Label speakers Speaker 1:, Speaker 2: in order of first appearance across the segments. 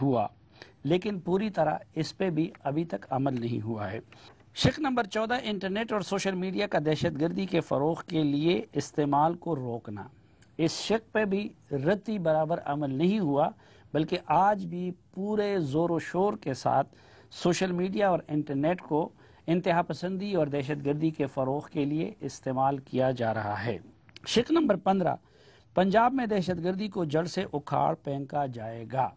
Speaker 1: ہوا، لیکن پوری طرح اس پہ بھی ابھی تک عمل نہیں ہوا ہے۔ شق نمبر 14، انٹرنیٹ اور سوشل میڈیا کا دہشت گردی کے فروغ کے لیے استعمال کو روکنا۔ اس شق پہ بھی رتی برابر عمل نہیں ہوا، بلکہ آج بھی پورے زور و شور کے ساتھ سوشل میڈیا اور انٹرنیٹ کو انتہا پسندی اور دہشت گردی کے فروغ کے لیے استعمال کیا جا رہا ہے۔ شق نمبر 15، پنجاب میں دہشت گردی کو جڑ سے اکھاڑ پھینکا جائے گا۔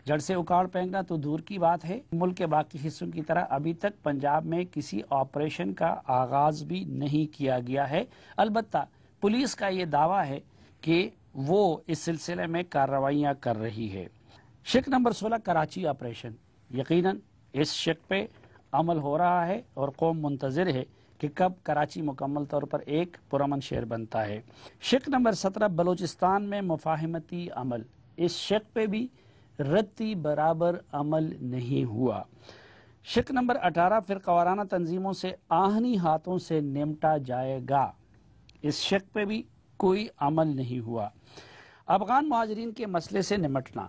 Speaker 1: جڑ سے اکھاڑ پھینکنا تو دور کی بات ہے، ملک کے باقی حصوں کی طرح ابھی تک پنجاب میں کسی آپریشن کا آغاز بھی نہیں کیا گیا ہے۔ البتہ پولیس کا یہ دعویٰ ہے کہ وہ اس سلسلے میں کارروائیاں کر رہی ہے۔ شق نمبر 16، کراچی آپریشن۔ یقیناً اس شق پہ عمل ہو رہا ہے اور قوم منتظر ہے کہ کب کراچی مکمل طور پر ایک پرامن شہر بنتا ہے۔ شق نمبر 17، بلوچستان میں مفاہمتی عمل۔ اس شق پہ بھی رتی برابر عمل نہیں ہوا۔ شق نمبر 18، فرقہ وارانہ تنظیموں سے آہنی ہاتھوں سے نمٹا جائے گا۔ اس شق پہ بھی کوئی عمل نہیں ہوا۔ افغان مہاجرین کے مسئلے سے نمٹنا۔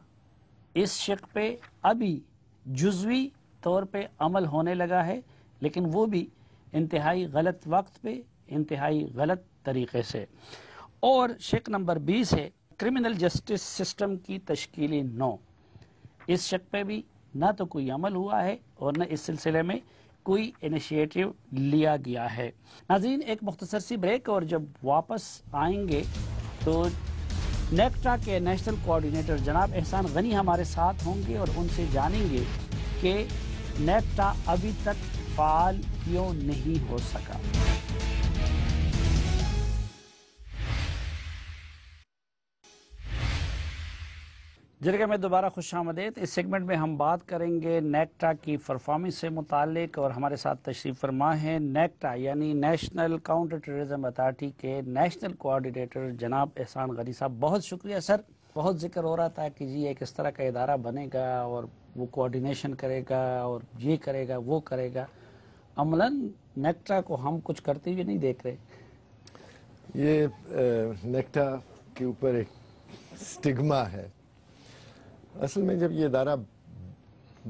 Speaker 1: اس شق پہ ابھی جزوی طور پہ عمل ہونے لگا ہے، لیکن وہ بھی انتہائی غلط وقت پہ، انتہائی غلط طریقے سے۔ اور شق نمبر 20 ہے کرمنل جسٹس سسٹم کی تشکیل نو۔ اس شق پہ بھی نہ تو کوئی عمل ہوا ہے اور نہ اس سلسلے میں کوئی انیشیٹو لیا گیا ہے۔ ناظرین، ایک مختصر سی بریک، اور جب واپس آئیں گے تو نیکٹا کے نیشنل کوآرڈینیٹر جناب احسان غنی ہمارے ساتھ ہوں گے اور ان سے جانیں گے کہ نیکٹا ابھی تک فعال کیوں نہیں ہو سکا۔ جرگہ میں دوبارہ خوش آمدید۔ اس سیگمنٹ میں ہم بات کریں گے نیکٹا کی پرفارمنس سے متعلق، اور ہمارے ساتھ تشریف فرما ہیں نیکٹا یعنی نیشنل کاؤنٹر ٹیررزم اتھارٹی کے نیشنل کوآرڈینیٹر جناب احسان غنی صاحب۔ بہت شکریہ سر۔ بہت ذکر ہو رہا تھا کہ جی ایک اس طرح کا ادارہ بنے گا اور وہ کوآرڈینیشن کرے گا اور یہ کرے گا وہ کرے گا، عملاً نیکٹا کو ہم کچھ کرتے ہوئے نہیں دیکھ رہے۔
Speaker 2: یہ نیکٹا کے اوپر ایک سٹگما ہے۔ اصل میں جب یہ ادارہ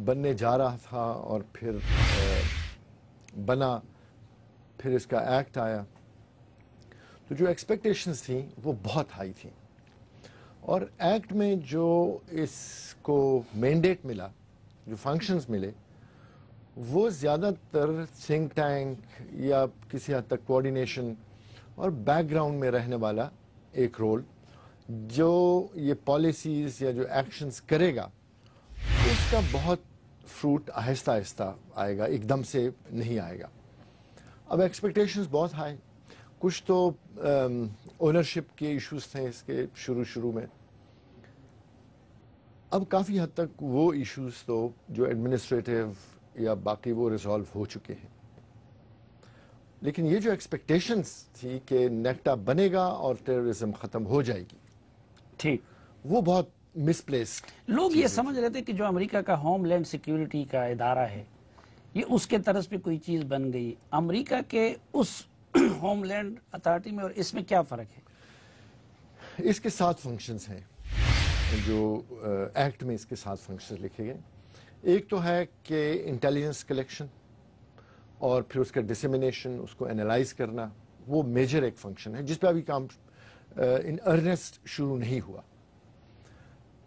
Speaker 2: بننے جا رہا تھا اور پھر بنا، پھر اس کا ایکٹ آیا، تو جو ایکسپیکٹیشنز تھیں وہ بہت ہائی تھیں، اور ایکٹ میں جو اس کو مینڈیٹ ملا، جو فنکشنز ملے، وہ زیادہ تر تھنک ٹینک یا کسی حد تک کوآرڈینیشن اور بیک گراؤنڈ میں رہنے والا ایک رول، جو یہ پالیسیز یا جو ایکشنز کرے گا اس کا بہت فروٹ آہستہ آہستہ آئے گا، ایک دم سے نہیں آئے گا۔ اب ایکسپیکٹیشنز بہت ہائی، کچھ تو اونرشپ کے ایشوز تھے اس کے شروع میں، اب کافی حد تک وہ ایشوز تو جو ایڈمنسٹریٹو یا باقی وہ ریزالو ہو چکے ہیں، لیکن یہ جو ایکسپیکٹیشنز تھی کہ نیکٹا بنے گا اور ٹیررزم ختم ہو جائے گی،
Speaker 1: ٹھیک،
Speaker 2: وہ بہت مس پلیسڈ۔
Speaker 1: لوگ یہ سمجھ رہے تھے کہ جو امریکہ کا ہوم لینڈ سیکیورٹی کا ادارہ ہے یہ اس کے طرز پہ کوئی چیز بن گئی۔ امریکہ کے اس ہوم لینڈ اتھارٹی میں اور اس میں کیا فرق ہے؟
Speaker 2: اس کے 7 فنکشنز ہیں جو ایکٹ میں اس کے 7 فنکشنز لکھے گئے۔ ایک تو ہے کہ انٹیلیجنس کلیکشن اور پھر اس کا ڈسیمینیشن، اس کو انالائز کرنا، وہ میجر ایک فنکشن ہے جس پہ ابھی کام ان ارنسٹ شروع نہیں ہوا۔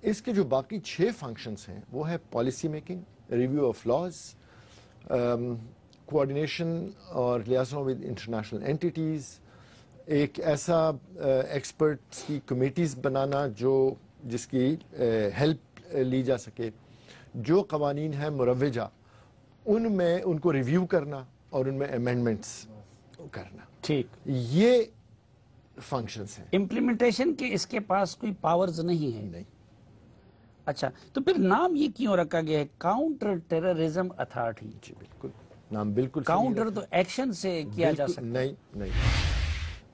Speaker 2: اس کے جو باقی 6 فنکشنز ہیں وہ ہے policy making, review of laws, coordination اور لیازوں ود انٹرنیشنل اینٹیٹیز، ایک ایسا ایکسپرٹس کی کمیٹیز بنانا جس کی ہیلپ لی جا سکے، جو قوانین ہیں مروجہ ان میں ان کو ریویو کرنا اور ان میں امینڈمنٹس کرنا۔
Speaker 1: ٹھیک،
Speaker 2: یہ فنکشنز ہیں۔
Speaker 1: امپلیمنٹیشن کے اس کے پاس کوئی پاورز نہیں ہے؟
Speaker 2: نہیں۔
Speaker 1: اچھا، تو پھر نام یہ کیوں رکھا گیا ہے کاؤنٹر ٹیررزم اتھارٹی؟
Speaker 2: جی بالکل، نام بالکل
Speaker 1: کاؤنٹر تو ایکشن سے کیا جا سکتا ہے۔
Speaker 2: نہیں۔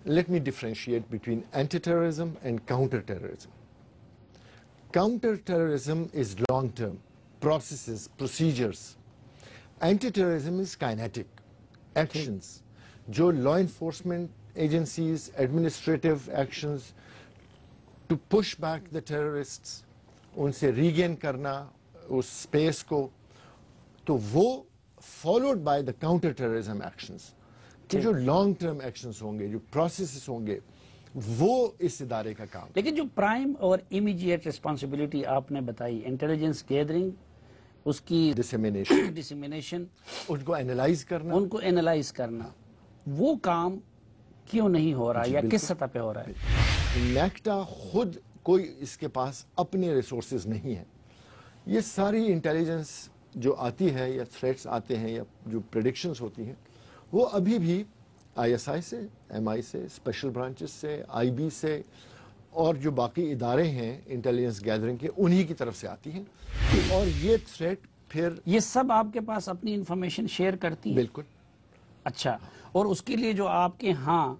Speaker 2: Let me differentiate between anti terrorism and counter terrorism. Counter terrorism is long term processes, procedures. Anti-terrorism is kinetic actions. جو law enforcement agencies, administrative actions to push back the terrorists, ان سے regain کرنا اس space کو، تو وہ followed by the counter terrorism actions, کہ جو long term actions ہوں گے، جو پروسیسز ہوں گے، وہ اس ادارے کا کام۔
Speaker 1: لیکن جو پرائم اور امیجیٹ ریسپانسبلٹی آپ نے بتائی، انٹیلیجنس گیدرنگ، اس کی ڈسیمینیشن،
Speaker 2: ان کو اینالائز کرنا،
Speaker 1: ان کو اینالائز کرنا، وہ کام کیوں نہیں ہو رہا یا کس سطح پہ ہو رہا ہے؟
Speaker 2: نیکٹا خود کوئی اس کے پاس اپنے ریسورسز نہیں ہیں، یہ ساری انٹیلیجنس جو آتی ہے یا تھریٹس آتے ہیں یا جو پریڈکشنز ہوتی ہیں، وہ ابھی بھی آئی ایس آئی سے، ایم آئی سے، اسپیشل برانچز سے، آئی بی سے، اور جو باقی ادارے ہیں انٹیلیجنس گیدرنگ کے، انہی کی طرف سے آتی ہیں، اور یہ تھریٹ پھر
Speaker 1: یہ سب آپ کے پاس اپنی انفارمیشن شیئر کرتی ہے؟
Speaker 2: بالکل۔
Speaker 1: اچھا، اور اس کے لیے جو آپ کے ہاں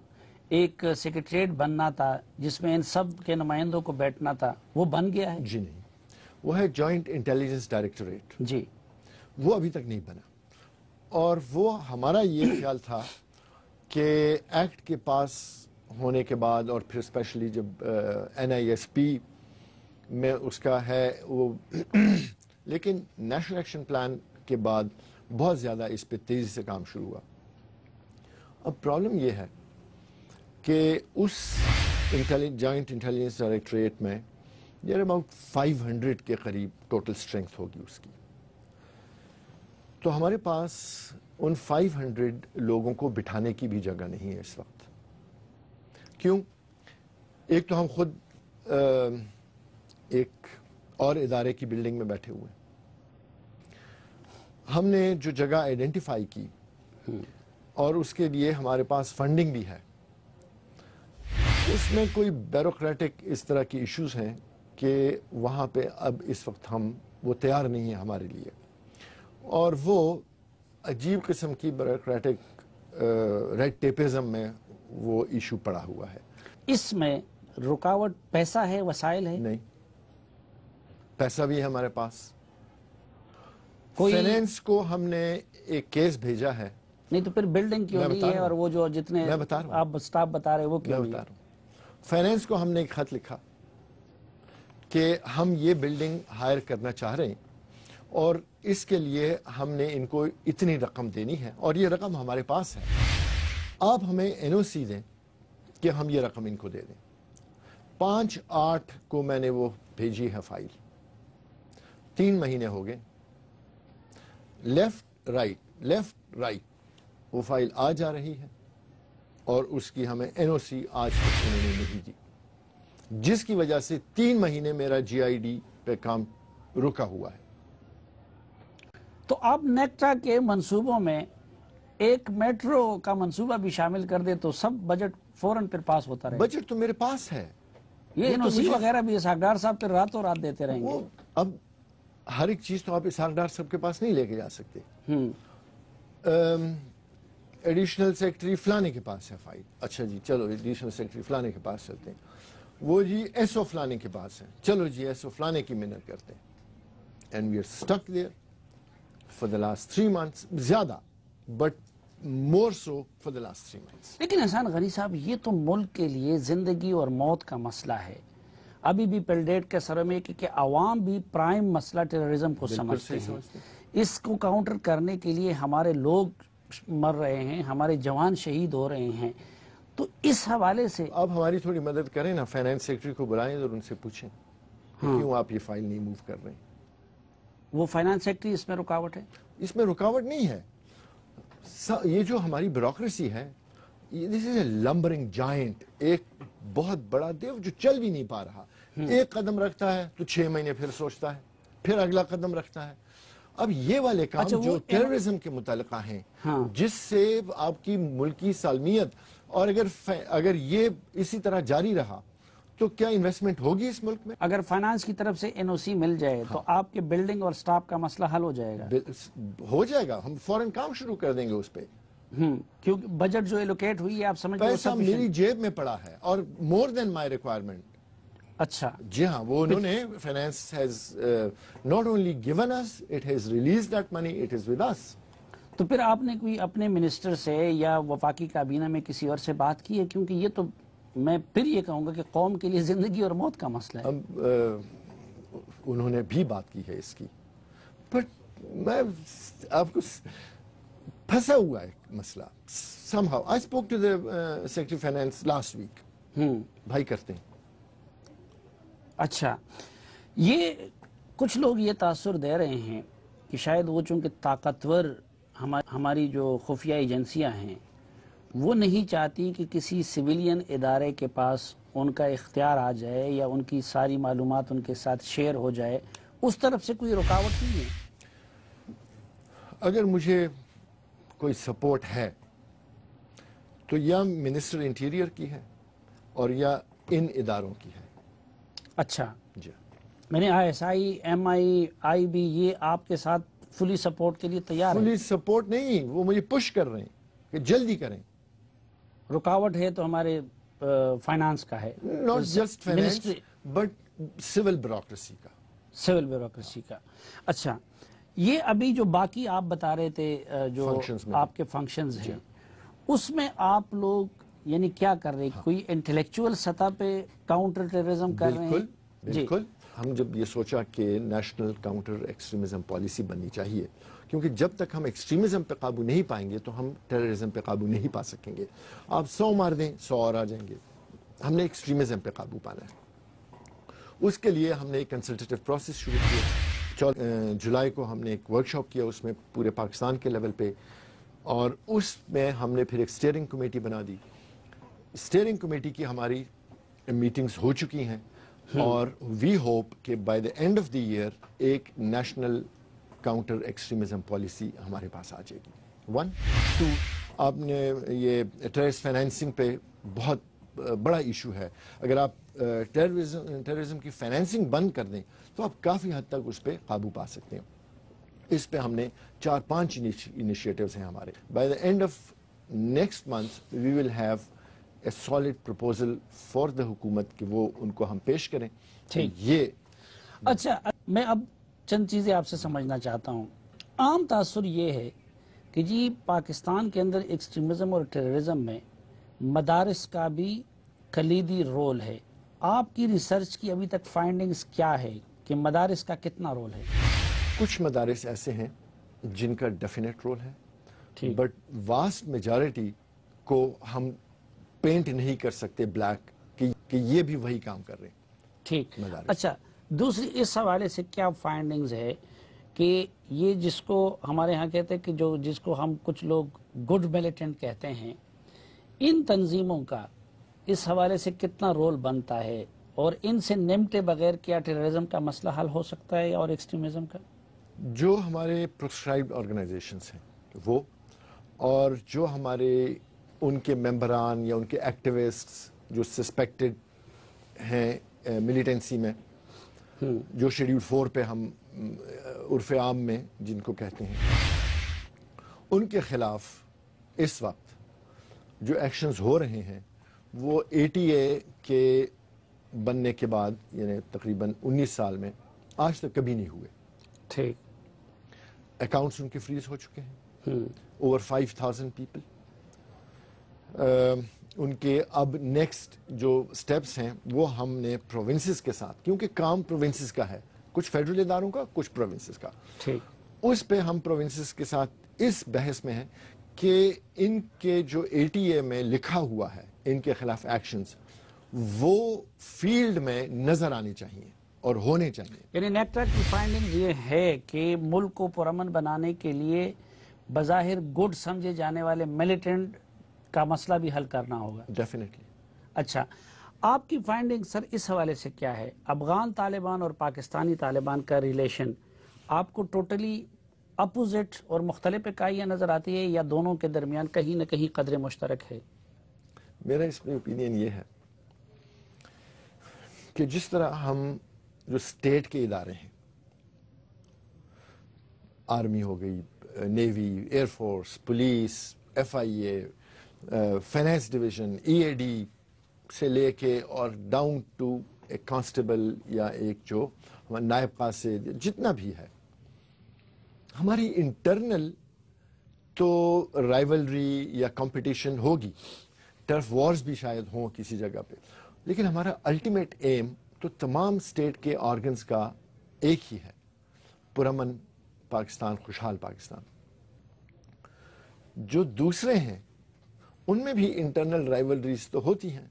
Speaker 1: ایک سیکریٹریٹ بننا تھا جس میں ان سب کے نمائندوں کو بیٹھنا تھا، وہ بن گیا ہے؟
Speaker 2: جی نہیں، وہ ہے جوائنٹ انٹیلیجنس ڈائریکٹوریٹ،
Speaker 1: جی،
Speaker 2: وہ ابھی تک نہیں بنا، اور وہ ہمارا یہ خیال تھا کہ ایکٹ کے پاس ہونے کے بعد، اور پھر اسپیشلی جب این آئی ایس پی میں اس کا ہے وہ لیکن نیشنل ایکشن پلان کے بعد بہت زیادہ اس پہ تیزی سے کام شروع ہوا۔ اب پرابلم یہ ہے کہ اس جوائنٹ انٹیلیجنس ڈائریکٹوریٹ میں دیر اباؤٹ 500 کے قریب ٹوٹل اسٹرینتھ ہوگی اس کی، تو ہمارے پاس ان 500 لوگوں کو بٹھانے کی بھی جگہ نہیں ہے اس وقت۔ کیوں؟ ایک تو ہم خود ایک اور ادارے کی بلڈنگ میں بیٹھے ہوئے، ہم نے جو جگہ آئیڈینٹیفائی کی اور اس کے لیے ہمارے پاس فنڈنگ بھی ہے، اس میں کوئی بیوروکریٹک اس طرح کی ایشوز ہیں کہ وہاں پہ اب اس وقت وہ تیار نہیں ہے ہمارے لیے، اور وہ عجیب قسم کی بیوروکریٹک ریڈ ٹیپزم میں وہ ایشو پڑا ہوا ہے۔
Speaker 1: اس میں رکاوٹ پیسہ ہے، وسائل ہے؟
Speaker 2: نہیں، پیسہ بھی ہے ہمارے پاس۔
Speaker 1: کوئی
Speaker 2: فائنینس کو ہم نے ایک کیس بھیجا ہے۔
Speaker 1: نہیں تو پھر بلڈنگ کیوں نہیں ہے، اور وہ جو جتنے آپ سٹاف بتا رہے وہ کیوں نہیں ہے؟
Speaker 2: فائنینس کو ہم نے ایک خط لکھا کہ ہم یہ بلڈنگ ہائر کرنا چاہ رہے ہیں، اور اس کے لیے ہم نے ان کو اتنی رقم دینی ہے، اور یہ رقم ہمارے پاس ہے، آپ ہمیں این او سی دیں کہ ہم یہ رقم ان کو دے دیں۔ 5/8 کو میں نے وہ بھیجی ہے فائل، 3 مہینے ہو گئے، لیفٹ رائٹ وہ فائل آ جا رہی ہے، اور اس کی ہمیں این او سی آج تک انہوں نے نہیں دی، جس کی وجہ سے 3 مہینے میرا جی آئی ڈی پہ کام رکا ہوا ہے۔
Speaker 1: تو آپ نیکٹا کے منصوبوں میں ایک میٹرو کا منصوبہ بھی شامل کر دے تو سب بجٹ فوراً پھر پاس ہوتا رہے۔
Speaker 2: بجٹ تو میرے پاس ہے،
Speaker 1: یہ این او سی وغیرہ بھی اسحاق ڈار صاحب پھر راتوں رات دیتے رہیں گے۔
Speaker 2: اب ہر ایک چیز تو آپ اسحاق ڈار صاحب کے پاس نہیں لے کے جا سکتے۔ ایڈیشنل سیکرٹری فلانے کے پاس ہے فائل، اچھا جی چلو ایڈیشنل سیکرٹری فلانے کے پاس چلتے ہیں، وہ جی ایس او فلانے کے پاس ہے، چلو جی ایس او فلانے کی منٹ کرتے ہیں، and we are stuck there for the last 3 months، زیادہ but more so for the last 3 months۔
Speaker 1: لیکن احسان غنی صاحب، یہ تو ملک کے لیے زندگی اور موت کا مسئلہ ہے۔ ابھی بھی پیلڈیٹ کے سرے میں کہ عوام بھی پرائم مسئلہ ٹیررزم کو سمجھتے ہیں، اس کو کاؤنٹر کرنے کے لیے ہمارے لوگ مر رہے ہیں، ہمارے جوان شہید ہو رہے ہیں، تو اس حوالے سے
Speaker 2: آپ ہماری تھوڑی مدد کریں نا، فائنانس سیکرٹری کو بلائیں اور ان سے پوچھیں کیوں آپ یہ فائل نہیں موو کر رہے ہیں۔
Speaker 1: وہ فائنانس سیکرٹری اس میں رکاوٹ ہے؟
Speaker 2: اس میں رکاوٹ نہیں ہے، یہ جو ہماری بیوروکریسی ہے، دس از اے لمبرنگ جائنٹ، ایک بہت بڑا دیو جو چل بھی نہیں پا رہا، ایک قدم رکھتا ہے تو 6 مہینے پھر سوچتا ہے، پھر اگلا قدم رکھتا ہے۔ اب یہ والے کام جو ٹیررزم کے متعلقہ ہیں، جس سے آپ کی ملکی سالمیت، اور اگر یہ اسی طرح جاری رہا تو کیا انویسٹمنٹ ہوگی اس ملک میں؟
Speaker 1: اگر فائنانس کی طرف سے این او سی مل جائے تو آپ کے بلڈنگ اور سٹاف کا مسئلہ حل ہو جائے گا؟
Speaker 2: ہو جائے گا، ہم فوراً کام شروع کر دیں گے اس پہ،
Speaker 1: کیونکہ بجٹ جو ایلوکیٹ ہوئی ہے آپ سمجھتے ہیں
Speaker 2: پیسہ میری جیب میں پڑا ہے، اور مور دین مائی ریکوائرمنٹ۔
Speaker 1: اچھا
Speaker 2: جی ہاں، وہ انہوں نے finance has not only given us, it has release that money, it is with us.
Speaker 1: تو پھر آپ نے کوئی اپنے منسٹر سے یا وفاقی کابینہ میں کسی اور سے بات کی ہے؟ کیونکہ یہ تو میں پھر یہ کہوں گا کہ قوم کے لیے زندگی اور موت کا مسئلہ ہے۔
Speaker 2: اب انہوں نے بھی بات کی ہے اس کی، بٹ میں آپ کو پھنسا ہوا ہے مسئلہ somehow. I spoke to the Secretary of Finance last week. بھائی کرتے ہیں.
Speaker 1: اچھا، یہ کچھ لوگ یہ تاثر دے رہے ہیں کہ شاید وہ چونکہ طاقتور ہماری جو خفیہ ایجنسیاں ہیں وہ نہیں چاہتی کہ کسی سویلین ادارے کے پاس ان کا اختیار آ جائے یا ان کی ساری معلومات ان کے ساتھ شیئر ہو جائے. اس طرف سے کوئی رکاوٹ نہیں ہے؟
Speaker 2: اگر مجھے کوئی سپورٹ ہے تو یا منسٹر انٹیریئر کی ہے اور یا ان اداروں کی ہے.
Speaker 1: اچھا،
Speaker 2: جی
Speaker 1: میں نے I S I, M I, I B, یہ آپ کے ساتھ فلی سپورٹ کے لیے تیار ہے؟
Speaker 2: فلی سپورٹ نہیں، وہ مجھے پش کر رہے ہیں کہ جلدی کریں.
Speaker 1: رکاوٹ ہے تو ہمارے فائنانس کا ہے،
Speaker 2: not just finance but civil bureaucracy کا.
Speaker 1: سول بیوروکریسی کا. اچھا، یہ ابھی جو باقی آپ بتا رہے تھے جو آپ کے فنکشنز ہیں اس میں آپ لوگ یعنی کیا کر رہے ہیں؟ کوئی انٹلیکچوئل سطح پہ کاؤنٹر ٹیررزم کر رہے ہیں؟
Speaker 2: بالکل. ہم جب یہ سوچا کہ نیشنل کاؤنٹر ایکسٹریمزم پالیسی بننی چاہیے، کیونکہ جب تک ہم ایکسٹریمزم پہ قابو نہیں پائیں گے تو ہم ٹیررزم پہ قابو نہیں پا سکیں گے. آپ 100 مار دیں 100 اور آ جائیں گے. ہم نے ایکسٹریمزم پہ قابو پانا ہے. اس کے لیے ہم نے ایک کنسلٹیٹو پروسیس شروع کیا. جولائی کو ہم نے ایک ورکشاپ کیا اس میں پورے پاکستان کے لیول پہ، اور اس میں ہم نے پھر ایک اسٹیئرنگ کمیٹی بنا دی. اسٹیئرنگ کمیٹی کی ہماری میٹنگز ہو چکی ہیں اور وی ہوپ کہ by the end of the year ایک نیشنل کاؤنٹر ایکسٹریمزم پالیسی ہمارے پاس آ جائے گی. 1 2 آپ نے یہ ٹیررسٹ فائنینسنگ پہ بہت بڑا ایشو ہے. اگر آپ ٹیررزم کی فائنینسنگ بند کر دیں تو آپ کافی حد تک اس پہ قابو پا سکتے ہیں. اس پہ ہم نے 4-5 انیشیٹوز ہیں ہمارے. By the end of next month we will have a solid proposal for the حکومت کہ وہ ان کو ہم پیش کریں. یہ
Speaker 1: اچھا، میں اب چند چیزیں آپ سے سمجھنا چاہتا ہوں. عام تاثر یہ ہے کہ جی پاکستان کے اندر ایکسٹریمزم اور ٹیررزم میں مدارس کا بھی کلیدی رول ہے. آپ کی ریسرچ کی ابھی تک فائنڈنگز کیا ہے کہ مدارس کا کتنا رول ہے؟
Speaker 2: کچھ مدارس ایسے ہیں جن کا ڈیفینیٹ رول ہے، بٹ واسٹ میجارٹی کو ہم پینٹ نہیں کر سکتے بلیک کہ یہ بھی وہی کام کر رہے ہیں.
Speaker 1: ٹھیک. اچھا، دوسری اس حوالے سے کیا فائنڈنگز ہے کہ یہ جس کو ہمارے ہاں کہتے ہیں کہ جس کو ہم کچھ لوگ گڈ ملیٹنٹ کہتے ہیں، ان تنظیموں کا اس حوالے سے کتنا رول بنتا ہے اور ان سے نمٹے بغیر کیا ٹیررزم کا مسئلہ حل ہو سکتا ہے اور ایکسٹریمزم کا؟
Speaker 2: جو ہمارے پرسکرائبڈ آرگنائزیشنز ہیں وہ، اور جو ہمارے ان کے ممبران یا ان کے ایکٹیوسٹس جو سسپیکٹڈ ہیں ملیٹنسی میں، جو شیڈیول 4 پہ ہم عرف عام میں جن کو کہتے ہیں، ان کے خلاف اس وقت جو ایکشنز ہو رہے ہیں وہ ATA کے بننے کے بعد یعنی تقریباً 19 سال میں آج تک کبھی نہیں ہوئے.
Speaker 1: ٹھیک.
Speaker 2: اکاؤنٹس ان کے فریز ہو چکے ہیں. Over 5000 people. ان کے اب نیکسٹ جو سٹیپس ہیں وہ ہم نے پروونسز کے ساتھ، کیونکہ کام پروونسز کا ہے، کچھ فیڈرل اداروں کا کچھ پروونسز کا، اس پہ ہم پروونسز کے ساتھ اس بحث میں ہیں کہ ان کے جو ATA میں لکھا ہوا ہے ان کے خلاف ایکشنز وہ فیلڈ میں نظر آنی چاہیے اور ہونے چاہیے.
Speaker 1: یعنی نیکٹا کی فائنڈنگ یہ ہے کہ ملک کو پرامن بنانے کے لیے بظاہر گڈ سمجھے جانے والے ملیٹنٹ کا مسئلہ بھی حل کرنا ہوگا.
Speaker 2: ڈیفینیٹلی.
Speaker 1: اچھا، آپ کی فائنڈنگ سر اس حوالے سے کیا ہے؟ افغان طالبان اور پاکستانی طالبان کا ریلیشن آپ کو ٹوٹلی اپوزٹ اور مختلف اکائیاں نظر آتی ہے یا دونوں کے درمیان کہیں نہ کہیں قدر مشترک ہے؟
Speaker 2: میرا اس میں اوپینین یہ ہے کہ جس طرح ہم جو اسٹیٹ کے ادارے ہیں، آرمی ہو گئی، navy, air force, police, FIA، finance division, EAD سے لے کے اور ڈاؤن ٹو ایک کانسٹیبل یا ایک جو نائب قاصد، جتنا بھی ہے، ہماری انٹرنل تو رائیولری یا کمپٹیشن ہوگی، ٹرف وارز بھی شاید ہوں کسی جگہ پہ، لیکن ہمارا الٹیمیٹ ایم تو تمام اسٹیٹ کے آرگنز کا ایک ہی ہے، پرامن پاکستان خوشحال پاکستان. جو دوسرے ہیں ان میں بھی انٹرنل رائیولریز تو ہوتی ہیں,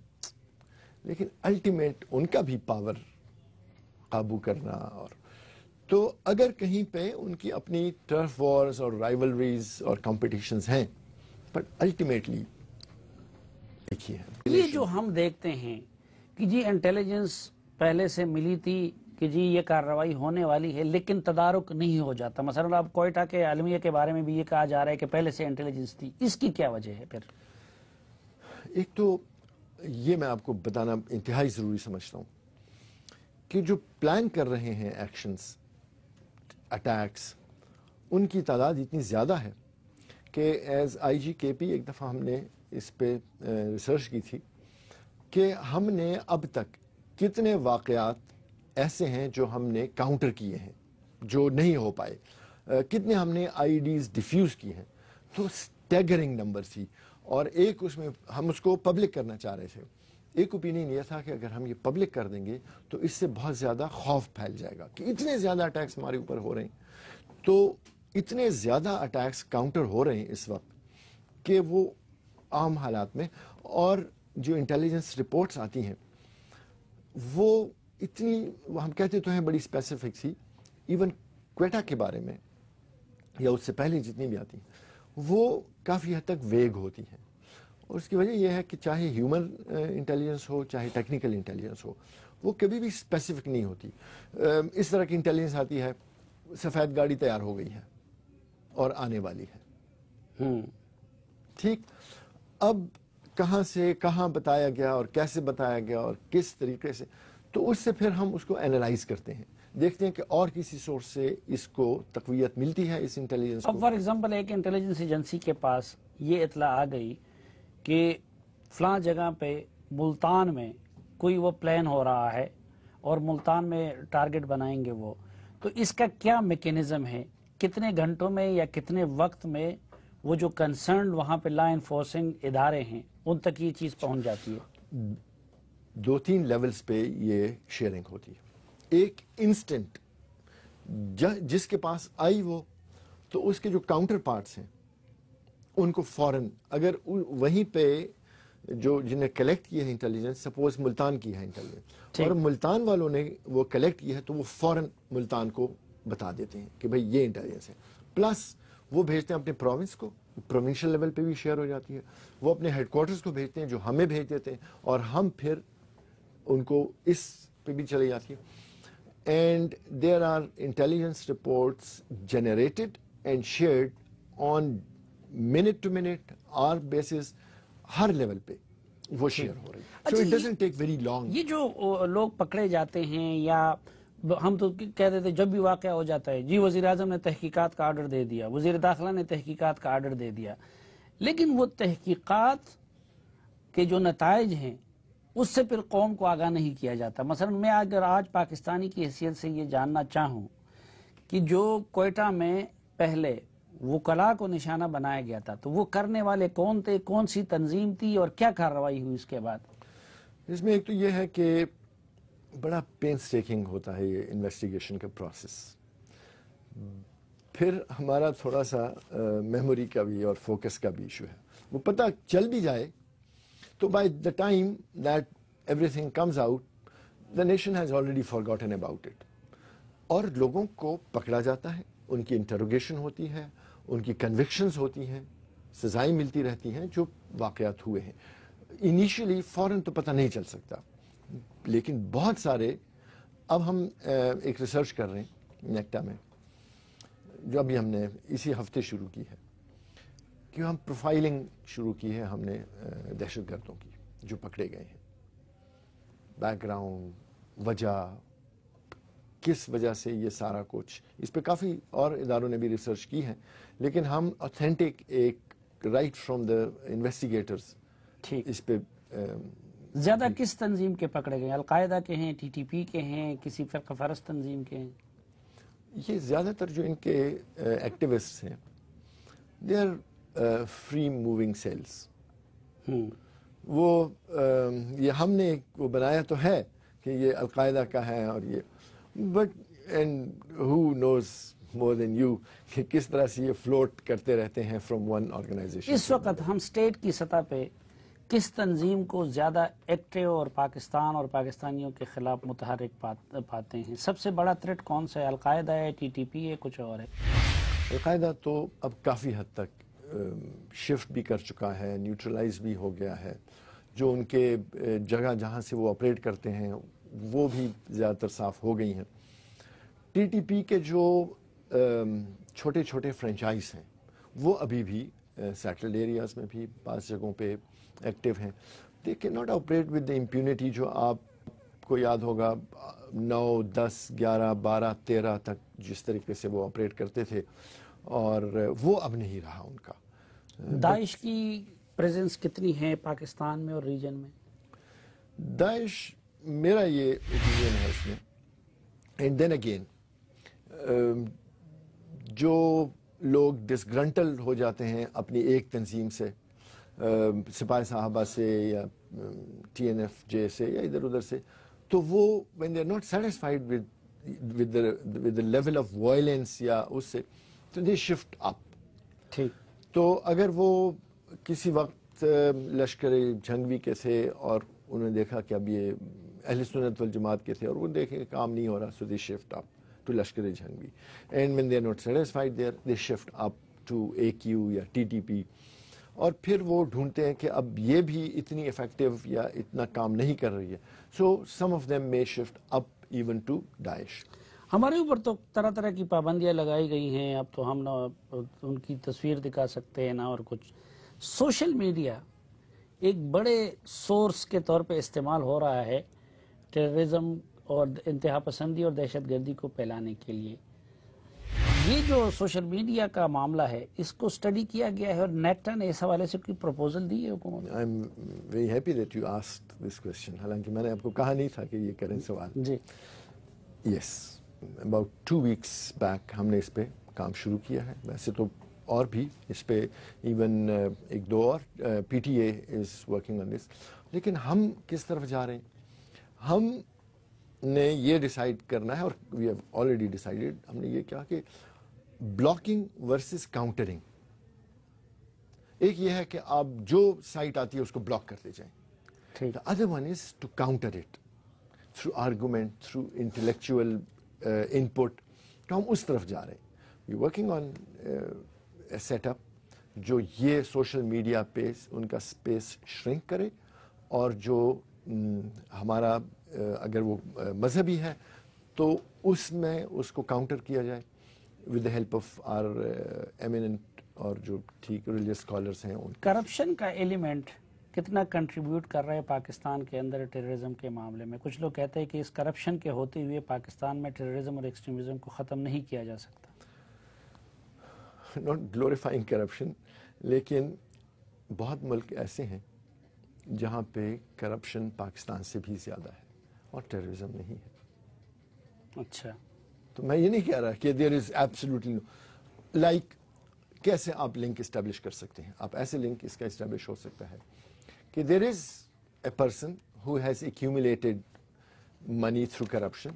Speaker 2: لیکن الٹیمیٹ ان کا بھی پاور قابو کرنا. اور تو اگر کہیں پہ ان کی اپنی ٹرف وارز اور رائیولریز اور کمپٹیشنز ہیں, بٹ الٹیمیٹلی ایک ہی ہے.
Speaker 1: یہ جو ہم دیکھتے ہیں کہ جی انٹیلیجنس پہلے سے ملی تھی کہ جی یہ کارروائی ہونے والی ہے, لیکن تدارک نہیں ہو جاتا. مثلا اب کوئٹہ کے عالمیہ کے بارے میں بھی یہ کہا جا رہا ہے کہ پہلے سے انٹیلیجنس تھی, اس کی کیا وجہ ہے پھر؟
Speaker 2: ایک تو یہ میں آپ کو بتانا انتہائی ضروری سمجھتا ہوں کہ جو پلان کر رہے ہیں ایکشنز, اٹیکس, ان کی تعداد اتنی زیادہ ہے کہ ایز آئی جی کے پی ایک دفعہ ہم نے اس پہ ریسرچ کی تھی کہ ہم نے اب تک کتنے واقعات ایسے ہیں جو ہم نے کاؤنٹر کیے ہیں جو نہیں ہو پائے, کتنے ہم نے آئی ڈیز ڈیفیوز کی ہیں. تو اسٹیگرنگ نمبر تھی, اور ایک اس میں ہم اس کو پبلک کرنا چاہ رہے تھے. ایک اوپینین یہ تھا کہ اگر ہم یہ پبلک کر دیں گے تو اس سے بہت زیادہ خوف پھیل جائے گا کہ اتنے زیادہ اٹیکس ہمارے اوپر ہو رہے ہیں. تو اتنے زیادہ اٹیکس کاؤنٹر ہو رہے ہیں اس وقت کہ وہ عام حالات میں, اور جو انٹیلیجنس رپورٹس آتی ہیں وہ اتنی, ہم کہتے تو ہیں بڑی اسپیسیفک سی, ایون کوئٹہ کے بارے میں یا اس سے پہلے جتنی بھی آتی ہیں وہ کافی حد تک ویگ ہوتی ہیں. اور اس کی وجہ یہ ہے کہ چاہے ہیومن انٹیلیجنس ہو چاہے ٹیکنیکل انٹیلیجنس ہو, وہ کبھی بھی اسپیسیفک نہیں ہوتی. اس طرح کی انٹیلیجنس آتی ہے, سفید گاڑی تیار ہو گئی ہے اور آنے والی ہے, ٹھیک, اب کہاں سے کہاں بتایا گیا اور کیسے بتایا گیا اور کس طریقے سے, تو اس سے پھر ہم اس کو اینالائز کرتے ہیں, دیکھتے ہیں کہ اور کسی سورس سے اس کو تقویت ملتی ہے اس انٹیلیجنس کو.
Speaker 1: اب فار ایگزامپل ایک انٹیلیجنس ایجنسی کے پاس یہ اطلاع آ گئی کہ فلاں جگہ پہ ملتان میں کوئی وہ پلان ہو رہا ہے اور ملتان میں ٹارگٹ بنائیں گے وہ, تو اس کا کیا میکینزم ہے, کتنے گھنٹوں میں یا کتنے وقت میں وہ جو کنسرنڈ وہاں پہ لا انفورسنگ ادارے ہیں ان تک یہ چیز پہنچ جاتی ہے؟
Speaker 2: 2-3 لیولز پہ یہ شیئرنگ ہوتی ہے. ایک انسٹنٹ جس کے پاس آئی وہ, تو اس کے جو کاؤنٹر پارٹس ہیں ان کو فوراً, اگر وہیں پہ جو جنہیں کلیکٹ کیا ہے انٹیلیجنس, سپوز ملتان کی ہے انٹیلیجنس اور ملتان والوں نے وہ کلیکٹ کیا ہے, تو وہ فوراً ملتان کو بتا دیتے ہیں کہ بھئی یہ انٹیلیجنس ہے. پلس وہ بھیجتے ہیں اپنے پروونس کو, پروونشل لیول پہ بھی شیئر ہو جاتی ہے, وہ اپنے ہیڈ کوارٹرز کو بھیجتے ہیں جو ہمیں بھیج دیتے ہیں, اور ہم پھر ان کو اس پہ بھی چلی جاتی ہے. And there are intelligence reports generated and shared on minute to minute are basis, ہر لیول پہ وہ شیئر ہو رہی ہے. So it doesn't take very long.
Speaker 1: یہ جو لوگ پکڑے جاتے ہیں, یا ہم تو کہتے تھے جب بھی واقعہ ہو جاتا ہے جی وزیر اعظم نے تحقیقات کا آرڈر دے دیا, وزیر داخلہ نے تحقیقات کا آرڈر دے دیا, لیکن وہ تحقیقات کے جو نتائج ہیں اس سے پھر قوم کو آگاہ نہیں کیا جاتا. مثلا میں اگر آج پاکستانی کی حیثیت سے یہ جاننا چاہوں کہ جو کوئٹہ میں پہلے وکلاء کو نشانہ بنایا گیا تھا, تو وہ کرنے والے کون تھے, کون سی تنظیم تھی, اور کیا کارروائی ہوئی اس کے بعد؟
Speaker 2: اس میں ایک تو یہ ہے کہ بڑا پینس ٹیکنگ ہوتا ہے یہ انویسٹیگیشن کا پروسیس. پھر ہمارا تھوڑا سا میموری کا بھی اور فوکس کا بھی ایشو ہے. وہ پتہ چل بھی جائے تو by the time that every thing comes out, the nation has already forgotten about it. اور لوگوں کو پکڑا جاتا ہے, ان کی انٹروگیشن ہوتی ہے, ان کی کنوکشنز ہوتی ہیں, سزائیں ملتی رہتی ہیں جو واقعات ہوئے ہیں. انیشیلی فوراً تو پتہ نہیں چل سکتا, لیکن بہت سارے, اب ہم ایک ریسرچ کر رہے ہیں نیکٹا میں جو ابھی ہم نے اسی ہفتے شروع کی ہے, کہ ہم پروفائلنگ شروع کی ہے ہم نے دہشت گردوں کی جو پکڑے گئے ہیں, بیک گراؤنڈ, وجہ, کس وجہ سے یہ سارا کچھ. اس پہ کافی اور اداروں نے بھی ریسرچ کی ہے, لیکن ہم اوتھینٹک ایک رائٹ فرام دا انویسٹیگیٹرز اس پہ.
Speaker 1: زیادہ کس تنظیم کے پکڑے گئے, القاعدہ کے ہیں, ٹی ٹی پی کے ہیں, کسی فرقہ پرست تنظیم کے ہیں؟
Speaker 2: یہ زیادہ تر جو ان کے ایکٹیوسٹس ہیں they are free moving cells. وہ یہ ہم نے وہ بنایا تو ہے کہ یہ القاعدہ کا ہے, اور یہ but and who knows more than you کہ کس طرح سے یہ فلوٹ کرتے رہتے ہیں from one organization.
Speaker 1: اس وقت ہم اسٹیٹ کی سطح پہ کس تنظیم کو زیادہ ایکٹیو اور پاکستان اور پاکستانیوں کے خلاف متحرک پاتے ہیں؟ سب سے بڑا تھریٹ کون سا ہے؟ القاعدہ ہے، ٹی ٹی پی ہے، کچھ اور ہے؟
Speaker 2: القاعدہ تو اب کافی حد تک شفٹ بھی کر چکا ہے، نیوٹرلائز بھی ہو گیا ہے. جو ان کے جگہ جہاں سے وہ آپریٹ کرتے ہیں وہ بھی زیادہ تر صاف ہو گئی ہیں. ٹی ٹی پی کے جو چھوٹے چھوٹے فرینچائز ہیں وہ ابھی بھی سیٹلڈ ایریاز میں بھی بعض جگہوں پہ ایکٹیو ہیں. They can not operate with the impunity جو آپ کو یاد ہوگا 9, 10, 11, 12, 13 تک جس طریقے سے وہ آپریٹ کرتے تھے، اور وہ اب نہیں رہا ان کا.
Speaker 1: داعش کی پریزنس کتنی ہے پاکستان میں اور ریجن میں؟
Speaker 2: داعش، میرا یہ اوپینین ہے اس میں. اینڈ دین اگین جو لوگ ڈسگرنٹل ہو جاتے ہیں اپنی ایک تنظیم سے، سپاہی صحابہ سے یا ٹی این ایف جے سے یا ادھر ادھر سے، تو وہ when they are not satisfied with the level of violence یا اس سے، تو they shift up.
Speaker 1: ٹھیک.
Speaker 2: تو اگر وہ کسی وقت لشکر جھنگوی کے تھے اور انہوں نے دیکھا کہ اب یہ اہل سنت والجماعت کے تھے اور وہ دیکھیں کہ کام نہیں ہو رہا، so they shift up to لشکر Jhangvi. And when they are not satisfied there, they shift up to AQ یا TTP. اور پھر وہ ڈھونڈتے ہیں کہ اب یہ بھی اتنی افیکٹو یا اتنا کام نہیں کر رہی ہے. So some of them may shift up even to Daesh.
Speaker 1: ہمارے اوپر تو طرح طرح کی پابندیاں لگائی گئی ہیں. اب تو ہم نہ ان کی تصویر دکھا سکتے ہیں نہ اور کچھ. سوشل میڈیا ایک بڑے سورس کے طور پہ استعمال ہو رہا ہے ٹیررزم اور انتہا پسندی اور دہشت گردی کو پھیلانے کے لیے. یہ جو سوشل میڈیا کا معاملہ ہے اس کو اسٹڈی کیا گیا ہے اور نیکٹا نے اس حوالے سے کوئی پروپوزل دی ہے حکومت؟
Speaker 2: I'm very happy that you asked this question. حالانکہ میں نے آپ کو کہا نہیں تھا کہ یہ کریں سوال.
Speaker 1: جی.
Speaker 2: Yes, about 2 weeks back ہم نے اس پہ کام شروع کیا ہے. ویسے تو اور بھی اس پہ ایون 1-2 اور P T A is working on دس. لیکن ہم کس طرف جا رہے ہیں؟ ہم نے یہ ڈیسائیڈ کرنا ہے، اور وی ہیو آلریڈی ڈیسائیڈڈ. ہم نے یہ کہا کہ بلاکنگ ورسز کاؤنٹرنگ. ایک یہ ہے کہ آپ جو سائٹ آتی ہے اس کو بلاک کرتے جائیں. The other one is to counter it through argument, through intellectual input. تو ہم اس طرف جا رہے ہیں. We're working on a setup جو یہ سوشل میڈیا پہ ان کا اسپیس شرنک کرے، اور جو ہمارا اگر وہ مذہبی ہے تو اس میں اس کو کاؤنٹر کیا جائے with the help of our eminent اور جو ٹھیک ریلیجیس اسکالرس ہیں.
Speaker 1: کرپشن کا ایلیمنٹ کتنا کنٹریبیوٹ کر رہے ہیں پاکستان کے اندر ٹیررزم کے معاملے میں؟ کچھ لوگ کہتے ہیں کہ اس کرپشن کے ہوتے ہوئے پاکستان میں ٹیررزم اور ایکسٹریمزم کو ختم نہیں کیا جا سکتا.
Speaker 2: ناٹ گلوریفائنگ کرپشن، لیکن بہت ملک ایسے ہیں جہاں پہ کرپشن پاکستان سے بھی زیادہ ہے اور ٹیررزم نہیں ہے.
Speaker 1: اچھا.
Speaker 2: تو میں یہ نہیں کہہ رہا کہ there is absolutely no. Like کیسے آپ لنک اسٹیبلش کر سکتے ہیں؟ آپ ایسے لنک اس کا اسٹیبلش ہو سکتا ہے کہ there is a person who has accumulated money through corruption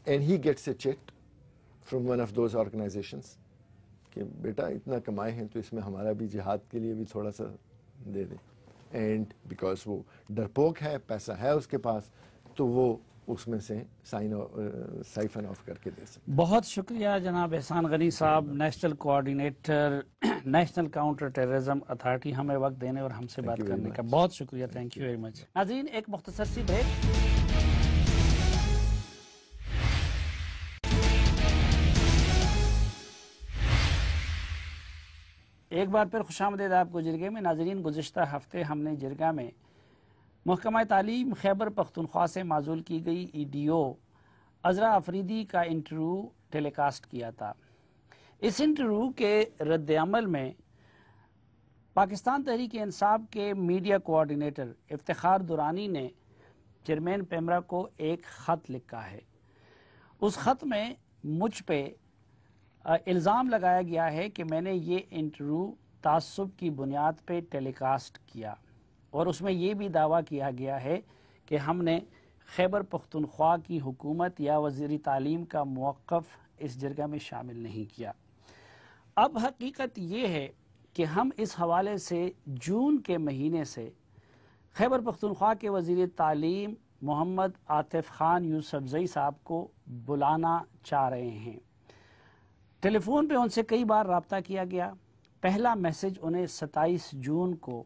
Speaker 2: and he gets a cheque from one of those organisations کہ بیٹا اتنا کمائے ہیں تو اس میں ہمارا بھی جہاد کے لیے بھی تھوڑا سا دے دیں. اینڈ بیکاز وہ ڈرپوک ہے، پیسہ ہے اس کے پاس، تو وہ اس میں سے سائفن آف کر کے دے سکتے.
Speaker 1: بہت شکریہ جناب احسان غنی صاحب، national coordinator national counter terrorism authority, ہمیں وقت دینے اور ہم سے بات کرنے کا بہت شکریہ. Thank you very much. ناظرین ایک مختصر سی بریک. ایک بار پھر خوش آمدید آپ کو جرگے میں. ناظرین گزشتہ ہفتے ہم نے جرگہ میں محکمہ تعلیم خیبر پختونخوا سے معزول کی گئی ای ڈی او عذرا آفریدی کا انٹرویو ٹیلی کاسٹ کیا تھا. اس انٹرویو کے رد عمل میں پاکستان تحریک انصاف کے میڈیا کوآرڈینیٹر افتخار دورانی نے چیئرمین پیمرا کو ایک خط لکھا ہے. اس خط میں مجھ پہ الزام لگایا گیا ہے کہ میں نے یہ انٹرویو تعصب کی بنیاد پہ ٹیلی کاسٹ کیا، اور اس میں یہ بھی دعویٰ کیا گیا ہے کہ ہم نے خیبر پختونخوا کی حکومت یا وزیر تعلیم کا موقف اس جرگہ میں شامل نہیں کیا۔ اب حقیقت یہ ہے کہ ہم اس حوالے سے جون کے مہینے سے خیبر پختونخوا کے وزیر تعلیم محمد عاطف خان یوسفزئی صاحب کو بلانا چاہ رہے ہیں۔ ٹیلی فون پہ ان سے کئی بار رابطہ کیا گیا۔ پہلا میسج انہیں 27 جون کو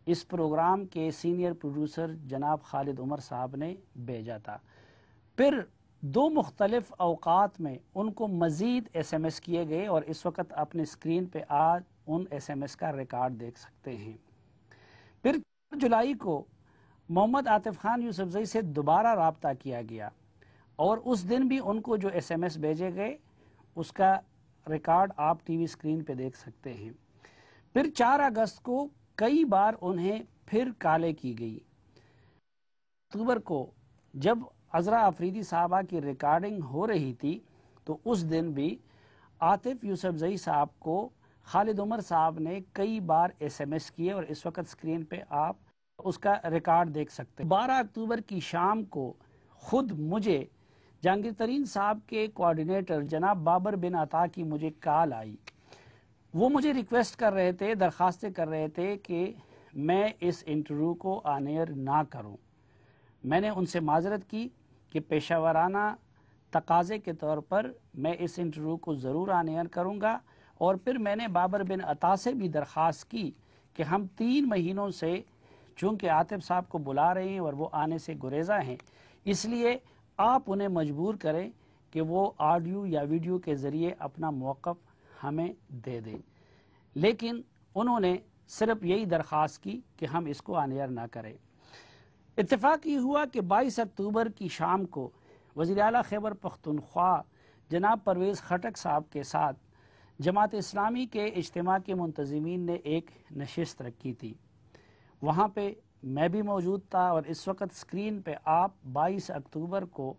Speaker 1: اس پروگرام کے سینئر پروڈیوسر جناب خالد عمر صاحب نے بھیجا تھا۔ پھر 2 مختلف اوقات میں ان کو مزید ایس ایم ایس کیے گئے اور اس وقت اپنے اسکرین پہ آج ان ایس ایم ایس کا ریکارڈ دیکھ سکتے ہیں۔ پھر 4 جولائی کو محمد عاطف خان یوسفزئی سے دوبارہ رابطہ کیا گیا اور اس دن بھی ان کو جو ایس ایم ایس بھیجے گئے اس کا ریکارڈ آپ ٹی وی اسکرین پہ دیکھ سکتے ہیں۔ پھر 4 اگست کو کئی بار انہیں پھر کالیں کی گئی۔ اکتوبر کو جب عذرا افریدی صاحبہ کی ریکارڈنگ ہو رہی تھی تو اس دن بھی عاطف یوسفزئی صاحب کو خالد عمر صاحب نے کئی بار ایس ایم ایس کیے اور اس وقت اسکرین پہ آپ اس کا ریکارڈ دیکھ سکتے ہیں۔ 12 اکتوبر کی شام کو خود مجھے جہانگیر ترین صاحب کے کوآرڈینیٹر جناب بابر بن عطا کی مجھے کال آئی۔ وہ مجھے ریکویسٹ کر رہے تھے، درخواستیں کر رہے تھے کہ میں اس انٹرویو کو آن ایئر نہ کروں۔ میں نے ان سے معذرت کی کہ پیشہ ورانہ تقاضے کے طور پر میں اس انٹرویو کو ضرور آن ایئر کروں گا، اور پھر میں نے بابر بن عطا سے بھی درخواست کی کہ ہم 3 مہینوں سے چونکہ عاطف صاحب کو بلا رہے ہیں اور وہ آنے سے گریزہ ہیں، اس لیے آپ انہیں مجبور کریں کہ وہ آڈیو یا ویڈیو کے ذریعے اپنا موقف ہمیں دے دیں۔ لیکن انہوں نے صرف یہی درخواست کی کہ ہم اس کو آن ایئر نہ کریں۔ اتفاق یہ ہوا کہ 22 اکتوبر کی شام کو وزیر اعلیٰ خیبر پختونخوا جناب پرویز خٹک صاحب کے ساتھ جماعت اسلامی کے اجتماع کے منتظمین نے ایک نشست رکھی تھی۔ وہاں پہ میں بھی موجود تھا اور اس وقت اسکرین پہ آپ 22 اکتوبر کو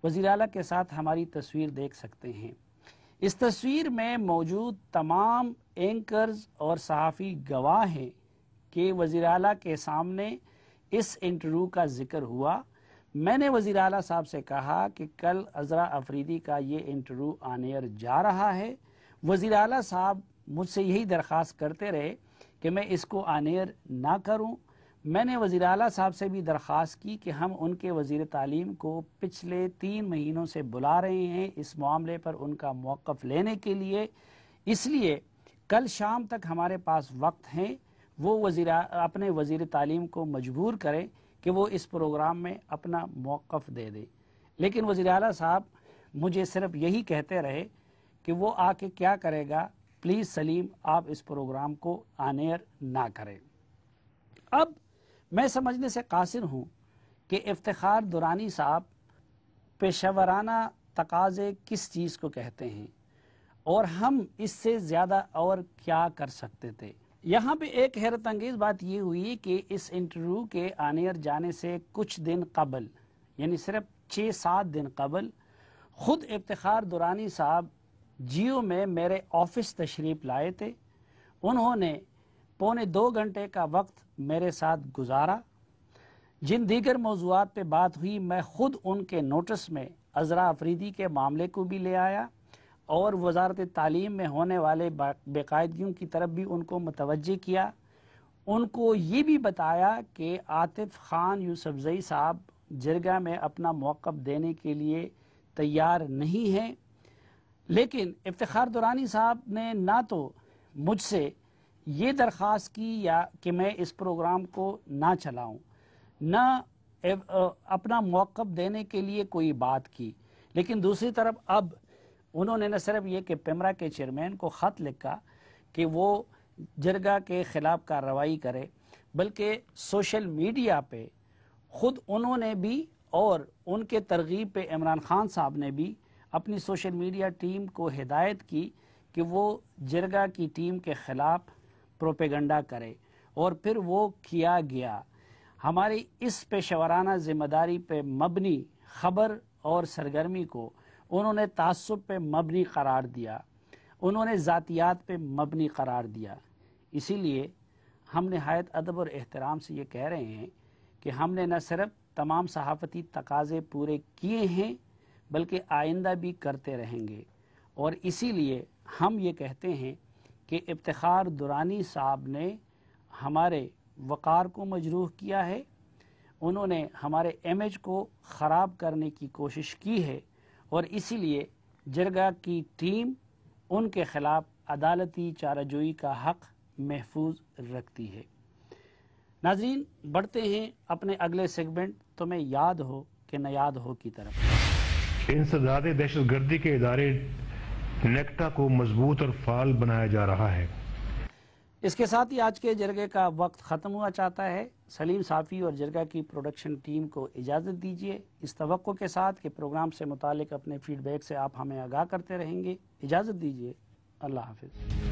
Speaker 1: وزیر اعلیٰ کے ساتھ ہماری تصویر دیکھ سکتے ہیں۔ اس تصویر میں موجود تمام اینکرز اور صحافی گواہ ہیں کہ وزیر اعلیٰ کے سامنے اس انٹرویو کا ذکر ہوا۔ میں نے وزیر اعلیٰ صاحب سے کہا کہ کل عذرا افریدی کا یہ انٹرویو آن ایئر جا رہا ہے۔ وزیر اعلیٰ صاحب مجھ سے یہی درخواست کرتے رہے کہ میں اس کو آن ایئر نہ کروں۔ میں نے وزیر اعلیٰ صاحب سے بھی درخواست کی کہ ہم ان کے وزیر تعلیم کو پچھلے 3 مہینوں سے بلا رہے ہیں اس معاملے پر ان کا موقف لینے کے لیے، اس لیے کل شام تک ہمارے پاس وقت ہیں، وہ اپنے وزیر تعلیم کو مجبور کریں کہ وہ اس پروگرام میں اپنا موقف دے دیں۔ لیکن وزیر اعلیٰ صاحب مجھے صرف یہی کہتے رہے کہ وہ آ کے کیا کرے گا، پلیز سلیم آپ اس پروگرام کو آن ایئر نہ کریں۔ اب میں سمجھنے سے قاصر ہوں کہ افتخار درانی صاحب پیشہ ورانہ تقاضے کس چیز کو کہتے ہیں اور ہم اس سے زیادہ اور کیا کر سکتے تھے۔ یہاں پہ ایک حیرت انگیز بات یہ ہوئی کہ اس انٹرویو کے آن ایئر جانے سے کچھ دن قبل، یعنی صرف 6-7 دن قبل، خود افتخار درانی صاحب جیو میں میرے آفس تشریف لائے تھے۔ انہوں نے 1.25 گھنٹے کا وقت میرے ساتھ گزارا۔ جن دیگر موضوعات پہ بات ہوئی میں خود ان کے نوٹس میں عذرا افریدی کے معاملے کو بھی لے آیا اور وزارت تعلیم میں ہونے والے بے قاعدگیوں کی طرف بھی ان کو متوجہ کیا۔ ان کو یہ بھی بتایا کہ عاطف خان یوسفزئی صاحب جرگہ میں اپنا موقف دینے کے لیے تیار نہیں ہیں، لیکن افتخار درانی صاحب نے نہ تو مجھ سے یہ درخواست کی یا کہ میں اس پروگرام کو نہ چلاؤں، نہ اپنا موقف دینے کے لیے کوئی بات کی، لیکن دوسری طرف اب انہوں نے نہ صرف یہ کہ پیمرا کے چیئرمین کو خط لکھا کہ وہ جرگہ کے خلاف کارروائی کرے، بلکہ سوشل میڈیا پہ خود انہوں نے بھی اور ان کے ترغیب پہ عمران خان صاحب نے بھی اپنی سوشل میڈیا ٹیم کو ہدایت کی کہ وہ جرگہ کی ٹیم کے خلاف پروپیگنڈا کرے، اور پھر وہ کیا گیا۔ ہماری اس پیشہ ورانہ ذمہ داری پہ مبنی خبر اور سرگرمی کو انہوں نے تعصب پہ مبنی قرار دیا، انہوں نے ذاتیات پہ مبنی قرار دیا۔ اسی لیے ہم نہایت ادب اور احترام سے یہ کہہ رہے ہیں کہ ہم نے نہ صرف تمام صحافتی تقاضے پورے کیے ہیں، بلکہ آئندہ بھی کرتے رہیں گے، اور اسی لیے ہم یہ کہتے ہیں کہ افتخار درانی صاحب نے ہمارے وقار کو مجروح کیا ہے، انہوں نے ہمارے امیج کو خراب کرنے کی کوشش کی ہے، اور اسی لیے جرگہ کی ٹیم ان کے خلاف عدالتی چارہ جوئی کا حق محفوظ رکھتی ہے۔ ناظرین، بڑھتے ہیں اپنے اگلے سیگمنٹ تمہیں یاد ہو کہ نہ یاد ہو کی طرف۔
Speaker 3: انسداد دہشت گردی کے ادارے نیکٹا کو مضبوط اور فعال بنایا جا رہا ہے۔
Speaker 1: اس کے ساتھ ہی آج کے جرگے کا وقت ختم ہوا چاہتا ہے۔ سلیم صافی اور جرگہ کی پروڈکشن ٹیم کو اجازت دیجیے، اس توقع کے ساتھ کہ پروگرام سے متعلق اپنے فیڈ بیک سے آپ ہمیں آگاہ کرتے رہیں گے۔ اجازت دیجیے، اللہ حافظ۔